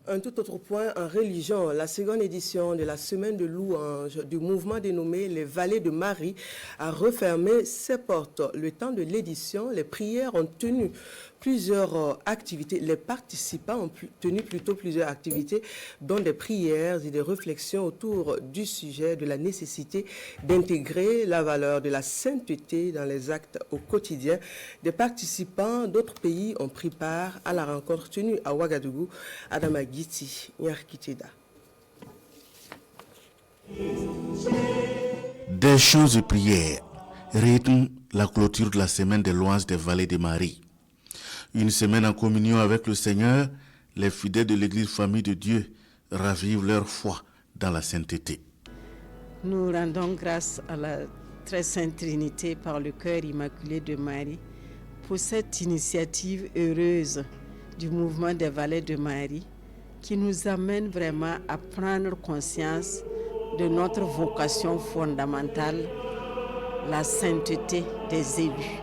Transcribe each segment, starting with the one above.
Un tout autre point en religion, la seconde édition de la semaine de louange du mouvement dénommé les Vallées de Marie a refermé ses portes. Le temps de l'édition, les prières ont tenu plusieurs activités. Les participants ont tenu plutôt plusieurs activités, dont des prières et des réflexions autour du sujet de la nécessité d'intégrer la valeur de la sainteté dans les actes au quotidien. Des participants d'autres pays ont pris part à la rencontre tenue à Ouagadougou. Adama Giti, Nyarkiteda. Des chants de prière rythment la clôture de la semaine des louanges des Vallées de Marie. Une semaine en communion avec le Seigneur, les fidèles de l'Église Famille de Dieu ravivent leur foi dans la sainteté. Nous rendons grâce à la très sainte Trinité par le cœur immaculé de Marie pour cette initiative heureuse du mouvement des Vallées de Marie qui nous amène vraiment à prendre conscience de notre vocation fondamentale, la sainteté des élus.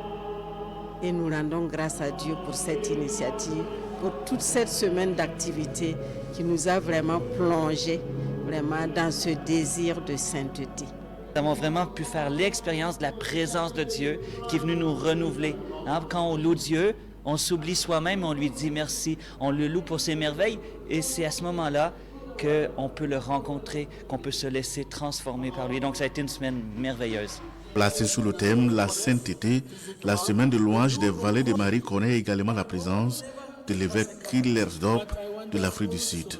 Et nous rendons grâce à Dieu pour cette initiative, pour toute cette semaine d'activité qui nous a vraiment plongé vraiment dans ce désir de sainteté. Nous avons vraiment pu faire l'expérience de la présence de Dieu qui est venu nous renouveler. Quand on loue Dieu, on s'oublie soi-même, on lui dit merci, on le loue pour ses merveilles et c'est à ce moment-là qu'on peut le rencontrer, qu'on peut se laisser transformer par lui. Donc ça a été une semaine merveilleuse. Placée sous le thème La sainteté, la semaine de louange des Vallées de Marie connaît également la présence de l'évêque Killersdorp de l'Afrique du Sud.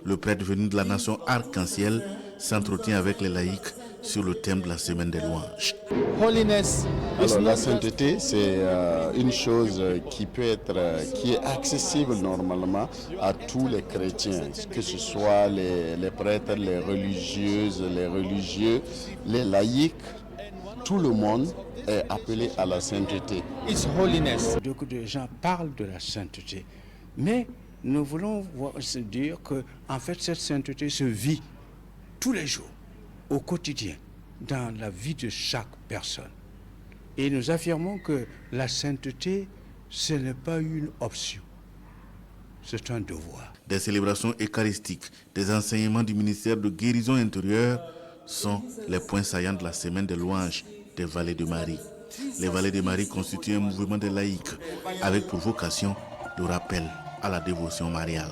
Le prêtre venu de la nation arc-en-ciel s'entretient avec les laïcs sur le thème de la semaine des louanges. Alors la sainteté, c'est une chose qui est accessible normalement à tous les chrétiens, que ce soit les prêtres, les religieuses, les religieux, les laïcs, tout le monde est appelé à la sainteté. Beaucoup de gens parlent de la sainteté, mais nous voulons se dire que en fait cette sainteté se vit tous les jours, au quotidien, dans la vie de chaque personne. Et nous affirmons que la sainteté, ce n'est pas une option, c'est un devoir. Des célébrations eucharistiques, des enseignements du ministère de guérison intérieure sont les points saillants de la semaine des louanges des Vallées de Marie. Les Vallées de Marie constituent un mouvement de laïcs avec pour vocation le rappel à la dévotion mariale.